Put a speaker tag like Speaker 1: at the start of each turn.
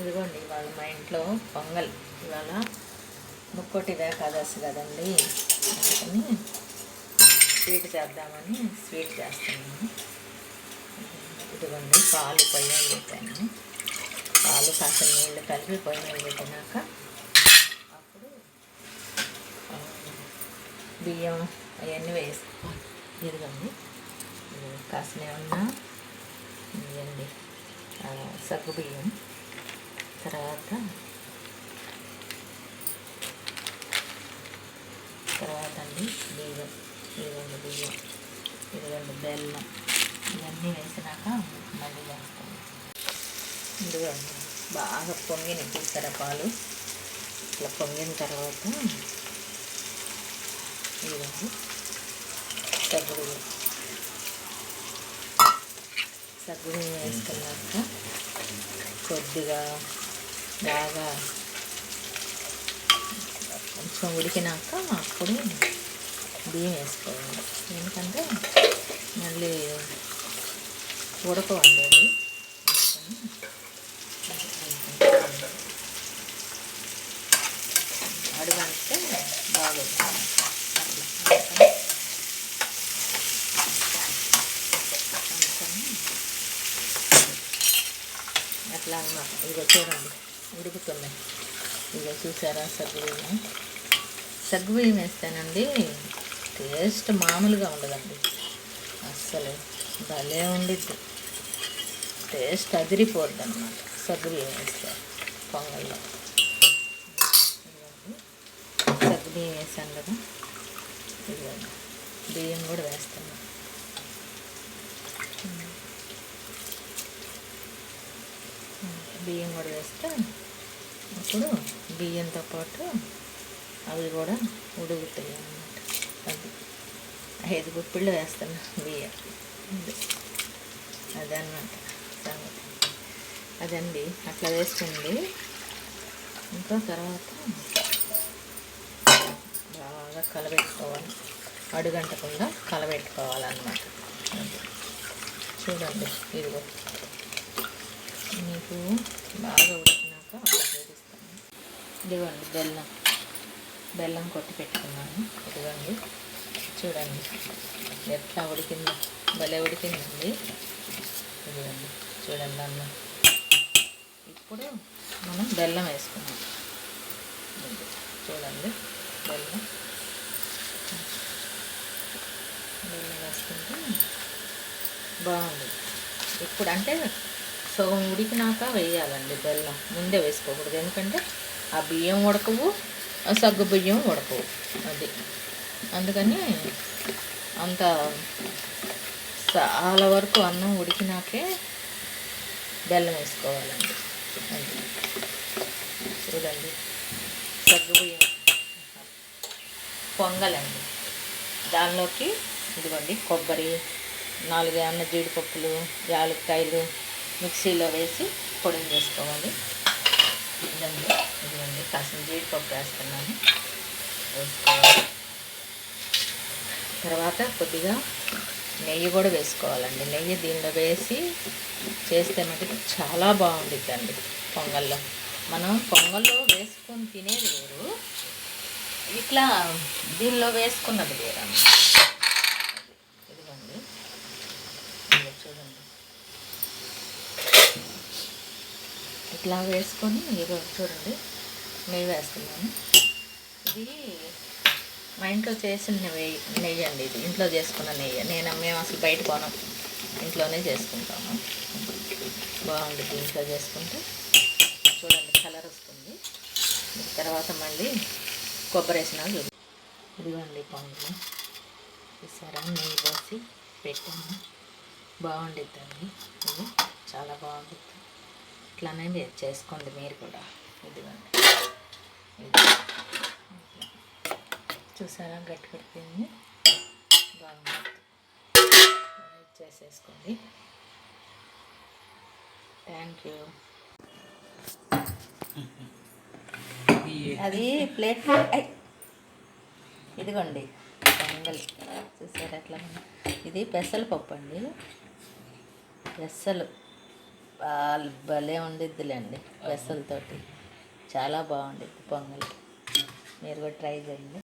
Speaker 1: ఇదిగోండి ఇవాళ మా ఇంట్లో పొంగల్. ఇవాళ ముక్కోటి ఏకాదశి కదండి, అందుకని స్వీట్ చేద్దామని స్వీట్ చేస్తున్నాను. ఇదిగోండి పాలు పొయ్యి మీద పెట్టాను. పాలు కాస్త నీళ్ళు కలిపి పొయ్యి మీద పెట్టినాక అప్పుడు బియ్యం అవన్నీ వేసుకోవాలి. ఇదిగోండి కాసిన ఉన్న ఇవ్వండి సగ్గు బియ్యం, తర్వాత అండి బియ్యం, ఇదిగోండి బెల్లం, ఇవన్నీ వేసినాక మళ్ళీ వేస్తాను. ఇదిగోండి బాగా పొంగిన చూసారా పాలు, ఇట్లా పొంగిన తర్వాత ఇదిగోండి సగ్గు బియ్యం వేసుకున్నాక కొద్దిగా బాగా కొంచెం ఉడికినాక అప్పుడు బియ్యం వేసుకోవాలి. ఎందుకంటే మళ్ళీ ఉడకవండి అది. అడుగంటే బాగా అట్లా అన్నమాట. ఇదిగో చూడండి ఉడుకుతున్నాయి. ఇదిగో చూసారా సగ్గు బియ్యం వేస్తానండి, టేస్ట్ మామూలుగా ఉండదండి, అస్సలు భలే ఉండిద్ది, టేస్ట్ అదిరిపోద్ది అన్నమాట సగ్గు బియ్యం వేస్తారు పొంగల్లో. సగ్గు బియ్యం వేసాను కదా, ఇదిగోండి బియ్యం కూడా వేస్తాను. బియ్యం కూడా వేస్తే అప్పుడు బియ్యంతో పాటు అవి కూడా ఉడుకుతాయి అన్నమాట. అది 5 గుప్పిళ్ళు వేస్తున్నా బియ్యం. అదన్నమాట సంగతి. అదండి అట్లా వేస్తుంది. ఇంకా తర్వాత బాగా కలబెట్టుకోవాలి, అడుగంటకుండా కలబెట్టుకోవాలన్నమాట. చూడండి ఇదిగో మీకు బాగా ఉడికినాక చూపిస్తాను. ఇదిగోండి బెల్లం కొట్టి పెట్టుకున్నాను. ఇదిగోండి చూడండి ఎట్లా ఉడికిందో, భలే ఉడికిందండి. ఇదిగోండి చూడండి అన్నం. ఇప్పుడు మనం బెల్లం వేసుకున్నాం. చూడండి బెల్లం వేసుకుంటే బాగుంది. ఇప్పుడు అంటే సగం ఉడికినాక వేయాలండి బెల్లం, ముందే వేసుకోకూడదు. ఎందుకంటే ఆ బియ్యం ఉడకవు, ఆ సగ్గు బియ్యం ఉడకవు, అది అందుకని అంత చాలా వరకు అన్నం ఉడికినాకే బెల్లం వేసుకోవాలండి. అది చూడండి సగ్గు బియ్యం పొంగలండి. దానిలోకి ఇదిగోండి కొబ్బరి, 4 ఏమన్నా జీడిపప్పులు, యాలక్కాయలు మిక్సీలో వేసి పొడిని చేసుకోవాలి. ఇదిగోండి కాసిన జీడిపప్పు వేస్తున్నాను, వేసుకోవాలి. తర్వాత కొద్దిగా నెయ్యి కూడా వేసుకోవాలండి. నెయ్యి దీనిలో వేసి చేస్తే మటుకు చాలా బాగుండిద్దండి పొంగల్లో. మనం పొంగల్లో వేసుకొని తినేది వేరు, ఇట్లా దీనిలో వేసుకున్నది వేరు. ఇదిగోండి చూడండి ఇట్లా వేసుకొని ఇదిగో చూడండి నెయ్యి వేస్తున్నాను. ఇది మా ఇంట్లో చేసిన నెయ్యి అండి, ఇది ఇంట్లో చేసుకున్న నెయ్యి. మేము అసలు బయట కొనం, ఇంట్లోనే చేసుకుంటాము. బాగుంటుంది ఇంట్లో చేసుకుంటే. చూడండి కలర్ వస్తుంది. తర్వాత మళ్ళీ కొబ్బరి వేసినా చూడండి. ఇదిగోండి పొంగల్ చూసారా, నెయ్యి పోసి పెట్టాము, బాగుండిద్దండి. ఇది చాలా బాగుంటుంది. ఇట్లానే చేసుకోండి మీరు కూడా. ఇదిగోండి ఇది చూసారా గట్టి పడిపోయింది, బాగుంటుంది. చేసేసుకోండి. Thank you. అది ప్లేట్ ఇదిగోండి పొంగల్ చూసారా ఎట్లా. ఇది పెసల పప్పు అండి, పెసలు భలే ఉండిద్దిలేండి పెసలతోటి. చాలా బాగుండిద్ది పొంగల్. మీరు కూడా ట్రై చేయండి.